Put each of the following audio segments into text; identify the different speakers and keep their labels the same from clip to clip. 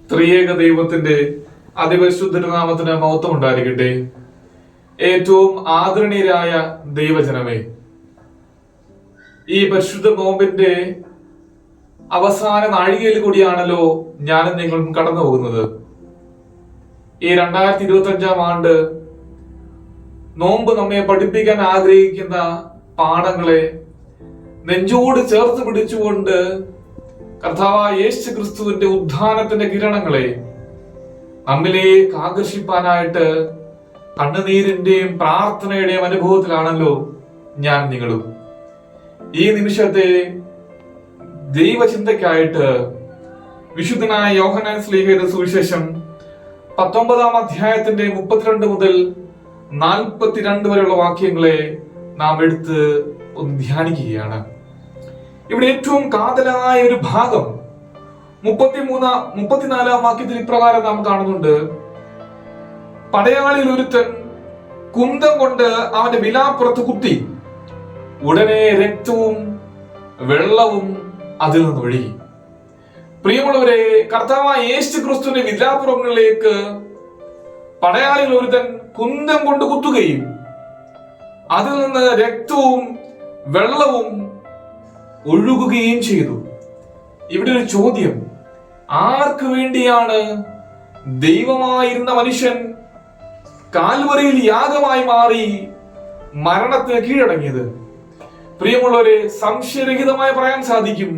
Speaker 1: ത്രിയേക ദൈവത്തിന്റെ അതിപരിശുദ്ധ നാമത്തിന് മഹത്വം ഉണ്ടായിരിക്കട്ടെ. ഏറ്റവും ആദരണീയരായ ദൈവജനമേ, ഈ പരിശുദ്ധ നോമ്പിന്റെ അവസാന നാഴികയിൽ കൂടിയാണല്ലോ ഞാനും നിങ്ങളും കടന്നു പോകുന്നത്. ഈ 2025 ആണ്ട് നോമ്പ് നമ്മെ പഠിപ്പിക്കാൻ ആഗ്രഹിക്കുന്ന പാഠങ്ങളെ നെഞ്ചോട് ചേർത്ത് പിടിച്ചുകൊണ്ട് കർത്താവായ യേശു ക്രിസ്തുവിന്റെ ഉദ്ധാനത്തിന്റെ കിരണങ്ങളെ നമ്മിലേക്ക് ആകർഷിപ്പാനായിട്ട് കണ്ണുനീരിന്റെയും പ്രാർത്ഥനയുടെയും അനുഭവത്തിലാണല്ലോ ഞാൻ നിങ്ങളും. ഈ നിമിഷത്തെ ദൈവചിന്തയ്ക്കായിട്ട് വിശുദ്ധനായ യോഹന്നാൻ ശ്ലീഹയുടെ സുവിശേഷം 19 അധ്യായത്തിന്റെ 32 മുതൽ 42 വരെയുള്ള വാക്യങ്ങളെ നാം എടുത്ത് ഒന്ന് ധ്യാനിക്കുകയാണ്. ഇവിടെ ഏറ്റവും കാതലായ ഒരു ഭാഗം 34 വാക്യത്തിൽ ഇപ്രകാരം നാം കാണുന്നുണ്ട്. പടയാളിൽ ഒരുത്തൻ കുന്തം കൊണ്ട് അവന്റെ വിലാപ്പുറത്ത് കുത്തി, ഉടനെ രക്തവും വെള്ളവും അതിൽ നിന്ന് ഒഴുകി. പ്രിയമുള്ളവരെ, കർത്താവായ യേശു ക്രിസ്തുവിന്റെ വിലാപ്പുറങ്ങളിലേക്ക് പടയാളിൽ ഒരുത്തൻ കുന്തം കൊണ്ട് കുത്തുകയും അതിൽ നിന്ന് രക്തവും വെള്ളവും ഒഴുകുകയും ചെയ്തു. ഇവിടെ ഒരു ചോദ്യം: ആർക്ക് വേണ്ടിയാണ് ദൈവമായിരുന്ന മനുഷ്യൻ കാൽവറിയിൽ യാഗമായി മാറി മരണത്തിന് കീഴടങ്ങിയത്? പ്രിയമുള്ളവരെ, സംശയരഹിതമായി പറയാൻ സാധിക്കും,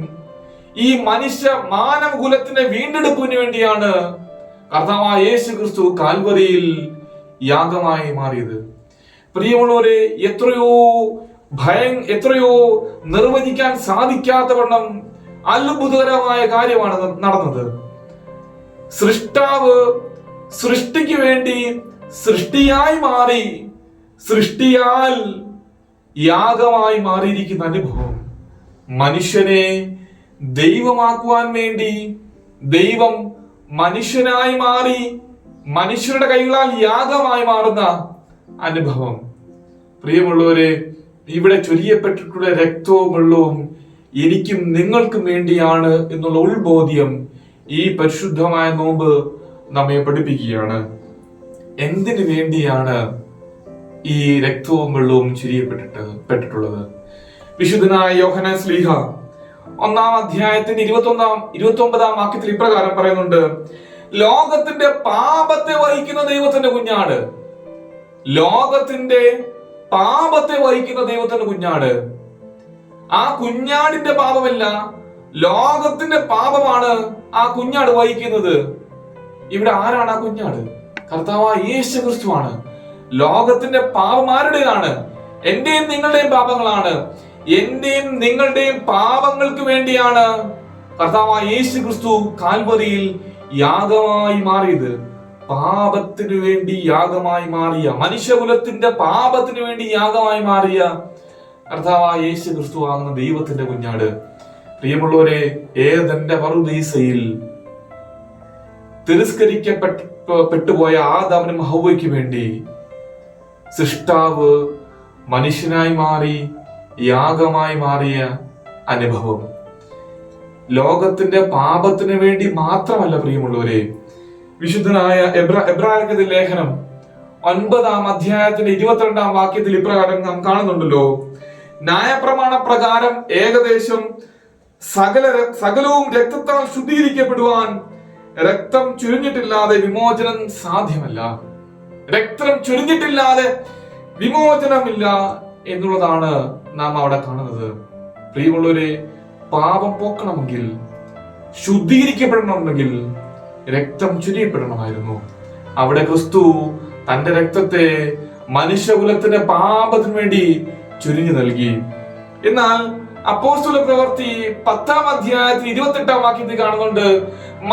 Speaker 1: ഈ മനുഷ്യ മാനവകുലത്തിന്റെ വീണ്ടെടുപ്പിന് വേണ്ടിയാണ് കർത്താവായ യേശു ക്രിസ്തു കാൽവറിയിൽ യാഗമായി മാറിയത്. പ്രിയമുള്ളവരെ, എത്രയോ നിർവചിക്കാൻ സാധിക്കാത്ത വണ്ണം അത്ഭുതകരമായ കാര്യമാണ് നടന്നത്. സൃഷ്ടാവ് സൃഷ്ടിക്ക് വേണ്ടി സൃഷ്ടിയായി മാറി, സൃഷ്ടിയാൽ യാഗമായി മാറിയിരിക്കുന്ന അനുഭവം. മനുഷ്യനെ ദൈവമാക്കുവാൻ വേണ്ടി ദൈവം മനുഷ്യനായി മാറി മനുഷ്യരുടെ കൈകളാൽ യാഗമായി മാറുന്ന അനുഭവം. പ്രിയമുള്ളവരെ, ഇവിടെ ചൊരിയപ്പെട്ടിട്ടുള്ള രക്തവും വെള്ളവും എനിക്കും നിങ്ങൾക്കും വേണ്ടിയാണ് എന്നുള്ള ഉൾബോധ്യം ഈ പരിശുദ്ധമായ നോമ്പ് നമ്മെ പഠിപ്പിക്കുകയാണ്. എന്തിനു വേണ്ടിയാണ് ഈ രക്തവും വെള്ളവും ചൊരിയപ്പെട്ടിട്ടുള്ളത്? വിശുദ്ധനായ യോഹന്നാൻ ശ്ലീഹ 1 അധ്യായത്തിന്റെ 29 വാക്യത്തിൽ ഇപ്രകാരം പറയുന്നുണ്ട്: ലോകത്തിന്റെ പാപത്തെ വഹിക്കുന്ന ദൈവത്തിന്റെ കുഞ്ഞാട്. ലോകത്തിന്റെ പാപത്തെ വഹിക്കുന്ന ദൈവത്തിന്റെ കുഞ്ഞാട്. ആ കുഞ്ഞാടിന്റെ പാപമല്ല, ലോകത്തിന്റെ പാപമാണ് ആ കുഞ്ഞാട് വഹിക്കുന്നത്. ഇവിടെ ആരാണ് ആ കുഞ്ഞാട്? കർത്താവായ യേശു ക്രിസ്തുവാണ്. ലോകത്തിന്റെ പാപം ആരുടേതാണ്? എന്റെയും നിങ്ങളുടെയും പാപങ്ങളാണ്. എന്റെയും നിങ്ങളുടെയും പാപങ്ങൾക്ക് വേണ്ടിയാണ് കർത്താവായ യേശു ക്രിസ്തു കാൽവറിയിൽ യാഗമായി മാറിയത്. പാപത്തിനു വേണ്ടി യാഗമായി മാറിയ, മനുഷ്യകുലത്തിന്റെ പാപത്തിനു വേണ്ടി യാഗമായി മാറിയ കർത്താവായ യേശു ക്രിസ്തു ആകുന്ന ദൈവത്തിന്റെ കുഞ്ഞാട്. പ്രിയമുള്ളവരെ, ഏദന്റെ പറുദീസയിൽ തിരസ്കരിക്കപ്പെട്ടുപോയ ആദാമിനും ഹവ്വയ്ക്ക് വേണ്ടി സൃഷ്ടാവ് മനുഷ്യനായി മാറി യാഗമായി മാറിയ അനുഭവം. ലോകത്തിന്റെ പാപത്തിന് വേണ്ടി മാത്രമല്ല പ്രിയമുള്ളവരെ. വിശുദ്ധനായ എബ്രായർക്കെതിരെ ലേഖനം 9 അധ്യായത്തിന്റെ 22 വാക്യത്തിൽ ഇപ്രകാരം നാം കാണുന്നുണ്ടല്ലോ: ന്യായപ്രമാണ പ്രകാരം ഏകദേശം സകലവും രക്തത്താൽ ശുദ്ധീകരിക്കപ്പെടുവാൻ രക്തം ചൊരിഞ്ഞിട്ടില്ലാതെ വിമോചനം സാധ്യമല്ല. രക്തം ചൊരിഞ്ഞിട്ടില്ലാതെ വിമോചനമില്ല എന്നുള്ളതാണ് നാം അവിടെ കാണുന്നത്. പ്രിയമുള്ളവരെ, പാപം പോക്കണമെങ്കിൽ, ശുദ്ധീകരിക്കപ്പെടണമെങ്കിൽ രക്തം ചൊരിയപ്പെടണമായിരുന്നു. അവിടെ ക്രിസ്തു തന്റെ രക്തത്തെ മനുഷ്യകുലത്തിന്റെ പാപത്തിനു വേണ്ടി ചൊരിഞ്ഞു നൽകി. എന്നാൽ അപ്പോസ്തല പ്രവൃത്തി 10 അധ്യായത്തിൽ 28 വാക്യത്തിൽ കാണുന്നുണ്ട്,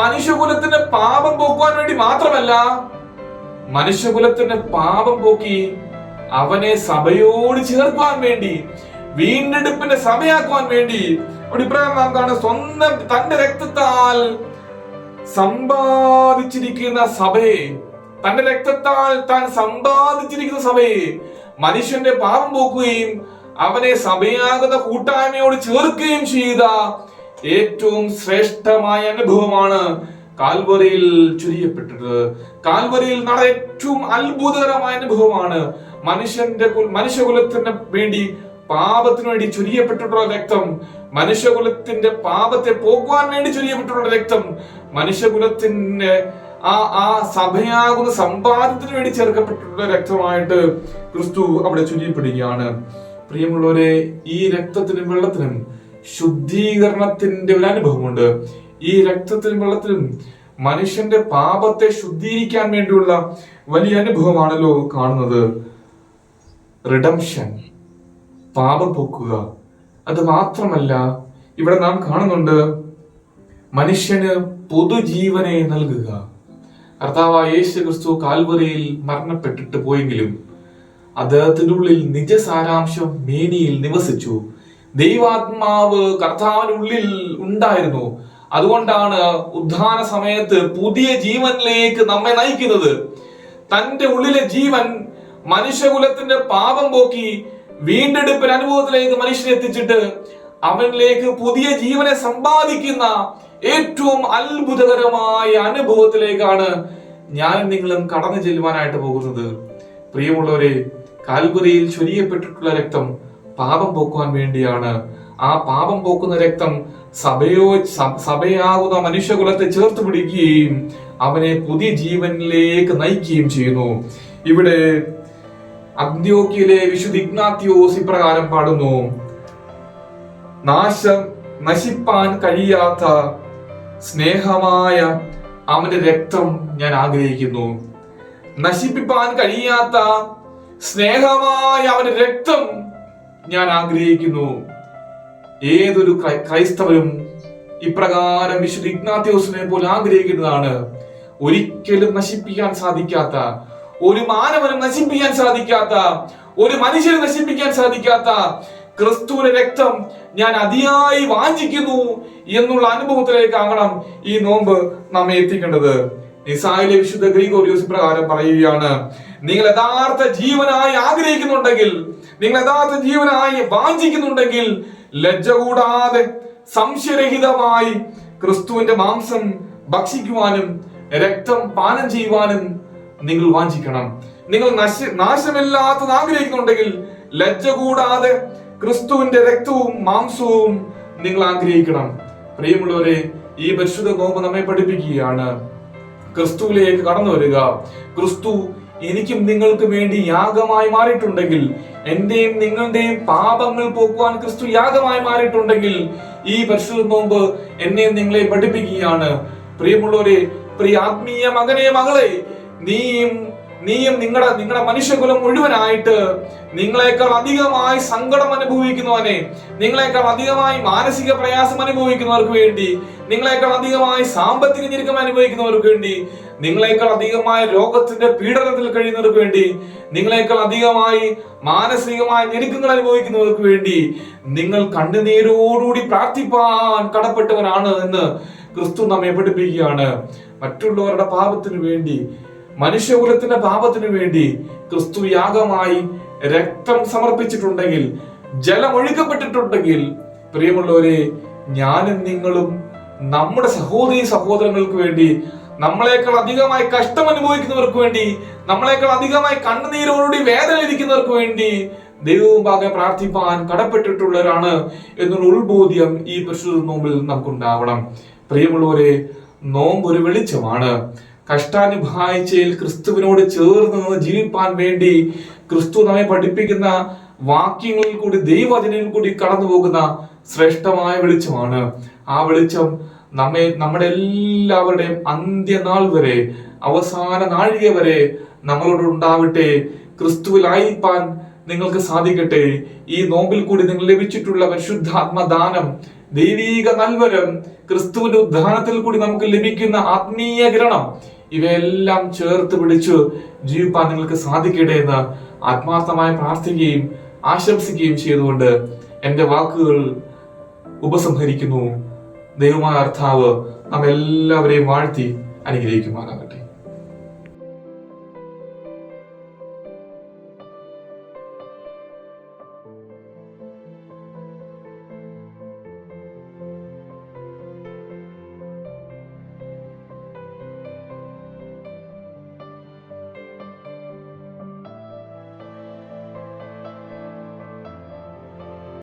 Speaker 1: മനുഷ്യകുലത്തിന്റെ പാപം പോക്കുവാൻ വേണ്ടി മാത്രമല്ല, മനുഷ്യകുലത്തിന്റെ പാപം പോക്കി അവനെ സഭയോട് ചേർക്കുവാൻ വേണ്ടി, വീണ്ടെടുപ്പിന്റെ സഭയാക്കുവാൻ വേണ്ടി അവിടെ ഇപ്രകാരം നാം കാണുന്ന സ്വന്തം തന്റെ രക്തത്താൽ സമ്പാദിച്ചിരിക്കുന്ന സഭയെ, തന്റെ രക്തത്താൽ താൻ സമ്പാദിച്ചിരിക്കുന്ന സഭയെ മനുഷ്യന്റെ പാപം പോക്കുകയും അവനെ സഭയാകുന്ന കൂട്ടായ്മയോട് ചേർക്കുകയും ചെയ്ത ഏറ്റവും ശ്രേഷ്ഠമായ അനുഭവമാണ് കാൽവറിയിൽ ചൊരിയപ്പെട്ടത്. കാൽവറിയിൽ നടന്ന ഏറ്റവും അത്ഭുതകരമായ അനുഭവമാണ് മനുഷ്യകുലത്തിന് വേണ്ടി, പാപത്തിനു വേണ്ടി ചൊരിയപ്പെട്ടിട്ടുള്ള രക്തം, മനുഷ്യകുലത്തിന്റെ പാപത്തെ പോക്കുവാൻ വേണ്ടി ചൊരിയപ്പെട്ടിട്ടുള്ള രക്തം, മനുഷ്യകുലത്തിന്റെ ആ സഭയാകുന്ന സമ്പാദ്യത്തിന് വേണ്ടി ചേർക്കപ്പെട്ടിട്ടുള്ള രക്തമായിട്ട് ക്രിസ്തു അവിടെ ചൊരിയപ്പെടുകയാണ്. പ്രിയമുള്ളവരെ, ഈ രക്തത്തിനും വെള്ളത്തിനും ശുദ്ധീകരണത്തിന്റെ ഒരു അനുഭവമുണ്ട്. ഈ രക്തത്തിനും വെള്ളത്തിനും മനുഷ്യന്റെ പാപത്തെ ശുദ്ധീകരിക്കാൻ വേണ്ടിയുള്ള വലിയ അനുഭവമാണല്ലോ കാണുന്നത്. റിഡംഷൻ, പാപം പോക്കുക. അത് മാത്രമല്ല, ഇവിടെ നാം കാണുന്നുണ്ട് മനുഷ്യന് പൊതുജീവനെ നൽകുക. കർത്താവായ യേശു ക്രിസ്തു കാൽവറിയിൽ മരണപ്പെട്ടിട്ട് പോയെങ്കിലും അദ്ദേഹത്തിന്റെ ഉള്ളിൽ നിജസാരാംശം മേനിയിൽ നിവസിച്ചു. ദൈവാത്മാവ് കർത്താവിനുള്ളിൽ ഉണ്ടായിരുന്നു. അതുകൊണ്ടാണ് ഉദ്ധാന സമയത്ത് പുതിയ ജീവനിലേക്ക് നമ്മെ നയിക്കുന്നത്. തന്റെ ഉള്ളിലെ ജീവൻ മനുഷ്യകുലത്തിന്റെ പാപം പോക്കി വീണ്ടെടുപ്പിന് അനുഭവത്തിലേക്ക് മനുഷ്യനെ എത്തിച്ചിട്ട് അവനിലേക്ക് പുതിയ ജീവനെ സമ്പാദിക്കുന്ന ഏറ്റവും അത്ഭുതകരമായ അനുഭവത്തിലേക്കാണ് ഞാൻ നിങ്ങളും കടന്നു ചെല്ലുവാനായിട്ട് പോകുന്നത്. പ്രിയമുള്ളവരെ, കാൽവറിയിൽ ചൊരിയപ്പെട്ടിട്ടുള്ള രക്തം പാപം പോക്കുവാൻ വേണ്ടിയാണ്. ആ പാപം പോക്കുന്ന രക്തം സഭയാകുന്ന മനുഷ്യകുലത്തെ ചേർത്ത് പിടിക്കുകയും അവനെ പുതിയ ജീവനിലേക്ക് നയിക്കുകയും ചെയ്യുന്നു. ഇവിടെ അന്ത്യോക്യയിലെ വിശുദ്ധ ഇഗ്നാത്യോസ് ഇപ്രകാരം പാടുന്നു: നശിപ്പാൻ കഴിയാത്ത സ്നേഹമായ അവന്റെ രക്തം ഞാൻ ആഗ്രഹിക്കുന്നു. നശിപ്പിപ്പാൻ കഴിയാത്ത സ്നേഹമായ അവന്റെ രക്തം ഞാൻ ആഗ്രഹിക്കുന്നു. ഏതൊരു ക്രൈസ്തവരും ഇപ്രകാരം വിശുദ്ധ ഇഗ്നാത്യോസിനെ പോലെ ആഗ്രഹിക്കുന്നതാണ്. ഒരിക്കലും നശിപ്പിക്കാൻ സാധിക്കാത്ത, ഒരു മാനവനും നശിപ്പിക്കാൻ സാധിക്കാത്ത, ഒരു മനുഷ്യനെ നശിപ്പിക്കാൻ സാധിക്കാത്ത ക്രിസ്തുവിന്റെ രക്തം ഞാൻ അതിയായി വാഞ്ചിക്കുന്നു എന്നുള്ള അനുഭവത്തിലേക്കാകണം ഈ നോമ്പ് നമ്മെ എത്തിക്കേണ്ടത്. നിസായിലെ വിശുദ്ധ ഗ്രിഗോറിയോസ് പ്രകാരം പറയുകയാണ്: നിങ്ങൾ യഥാർത്ഥ ജീവനായി ആഗ്രഹിക്കുന്നുണ്ടെങ്കിൽ, നിങ്ങൾ യഥാർത്ഥ ജീവനായി വാഞ്ചിക്കുന്നുണ്ടെങ്കിൽ, ലജ്ജ കൂടാതെ സംശയരഹിതമായി ക്രിസ്തുവിന്റെ മാംസം ഭക്ഷിക്കുവാനും രക്തം പാനം ചെയ്യുവാനും നിങ്ങൾ വാഞ്ചിക്കണം. നിങ്ങൾ നാശമില്ലാത്തത് ആഗ്രഹിക്കുന്നുണ്ടെങ്കിൽ ലജ്ജ കൂടാതെ ക്രിസ്തുവിന്റെ രക്തവും മാംസവും നിങ്ങൾ ആഗ്രഹിക്കണം. പ്രിയമുള്ളവരെ, ഈ പരിശുദ്ധ നോമ്പ് നമ്മെ പഠിപ്പിക്കുകയാണ് ക്രിസ്തുവിലേക്ക് കടന്നു വരിക. ക്രിസ്തു എനിക്കും നിങ്ങൾക്ക് വേണ്ടി യാഗമായി മാറിയിട്ടുണ്ടെങ്കിൽ, എന്റെയും നിങ്ങളുടെയും പാപങ്ങൾ പോക്കുവാൻ ക്രിസ്തു യാഗമായി മാറിയിട്ടുണ്ടെങ്കിൽ, ഈ പരിശുദ്ധ നോമ്പ് എന്നെയും നിങ്ങളെ പഠിപ്പിക്കുകയാണ്. പ്രിയമുള്ളവരെ, പ്രിയ ആത്മീയ മകനെ, മകളെ, നീയും നിങ്ങളുടെ മനുഷ്യകുലം മുഴുവനായിട്ട് നിങ്ങളെക്കാൾ അധികമായി സങ്കടം അനുഭവിക്കുന്നവനെ, നിങ്ങളെക്കാൾ അധികമായി മാനസിക പ്രയാസം അനുഭവിക്കുന്നവർക്ക് വേണ്ടി, നിങ്ങളെക്കാൾ അധികമായി സാമ്പത്തിക ഞെരുക്കം അനുഭവിക്കുന്നവർക്ക് വേണ്ടി, നിങ്ങളെക്കാൾ അധികമായി രോഗത്തിന്റെ പീഡനത്തിൽ കഴിയുന്നവർക്ക് വേണ്ടി, നിങ്ങളെക്കാൾ അധികമായി മാനസികമായ ഞെരുക്കങ്ങൾ അനുഭവിക്കുന്നവർക്ക് വേണ്ടി നിങ്ങൾ കണ്ണുനീരോടുകൂടി പ്രാർത്ഥിപ്പാൻ കടപ്പെട്ടവരാണ് എന്ന് ക്രിസ്തു നമ്മെ പഠിപ്പിക്കുകയാണ്. മറ്റുള്ളവരുടെ പാപത്തിനു വേണ്ടി, മനുഷ്യകുലത്തിന്റെ പാപത്തിനു വേണ്ടി ക്രിസ്തു യാഗമായി രക്തം സമർപ്പിച്ചിട്ടുണ്ടെങ്കിൽ, ജലം ഒഴുക്കപ്പെട്ടിട്ടുണ്ടെങ്കിൽ, പ്രിയമുള്ളവരെ, ഞാനും നിങ്ങളും നമ്മുടെ സഹോദരി സഹോദരങ്ങൾക്ക് വേണ്ടി, നമ്മളെക്കാൾ അധികമായി കഷ്ടം അനുഭവിക്കുന്നവർക്ക് വേണ്ടി, നമ്മളെക്കാൾ അധികമായി കണ്ണുനീരോടുകൂടി വേദന ഇരിക്കുന്നവർക്ക് വേണ്ടി ദൈവമുമ്പാകെ പ്രാർത്ഥിപ്പാൻ കടപ്പെട്ടിട്ടുള്ളവരാണ് എന്നുള്ള ഉൾബോധ്യം ഈ പരിശുദ്ധ നോമ്പിൽ നമുക്കുണ്ടാവണം. പ്രിയമുള്ളവരെ, നോമ്പ് ഒരു വെളിച്ചമാണ്. കഷ്ടാനുഭവാഴ്ചയിൽ ക്രിസ്തുവിനോട് ചേർന്ന് നിന്ന് ജീവിപ്പാൻ വേണ്ടി ക്രിസ്തു നമ്മെ പഠിപ്പിക്കുന്ന വാക്യങ്ങളിൽ കൂടി, ദൈവവചനങ്ങളിൽ കൂടി കടന്നു പോകുന്ന ശ്രേഷ്ഠമായ വെളിച്ചമാണ്. ആ വെളിച്ചം നമ്മുടെ എല്ലാവരുടെയും അന്ത്യനാൾ വരെ, അവസാന നാഴിക വരെ നമ്മളോട് ഉണ്ടാവട്ടെ. ക്രിസ്തുവിലായിരിക്കാൻ നിങ്ങൾക്ക് സാധിക്കട്ടെ. ഈ നോമ്പിൽ കൂടി നിങ്ങൾ ലഭിച്ചിട്ടുള്ള പരിശുദ്ധാത്മദാനം, ദൈവീക നൽവരം, ക്രിസ്തുവിന്റെ ഉദ്ധാനത്തിൽ കൂടി നമുക്ക് ലഭിക്കുന്ന ആത്മീയ ഗ്രഹണം, ഇവയെല്ലാം ചേർത്ത് പിടിച്ചു ജീവിപ്പാൻ നിങ്ങൾക്ക് സാധിക്കട്ടെ എന്ന് ആത്മാർത്ഥമായി പ്രാർത്ഥിക്കുകയും ആശംസിക്കുകയും ചെയ്തുകൊണ്ട് എന്റെ വാക്കുകൾ ഉപസംഹരിക്കുന്നു. ദൈവമായ കർത്താവ് നമ്മെല്ലാവരെയും വാഴ്ത്തി അനുഗ്രഹിക്കുമാറാകട്ടെ.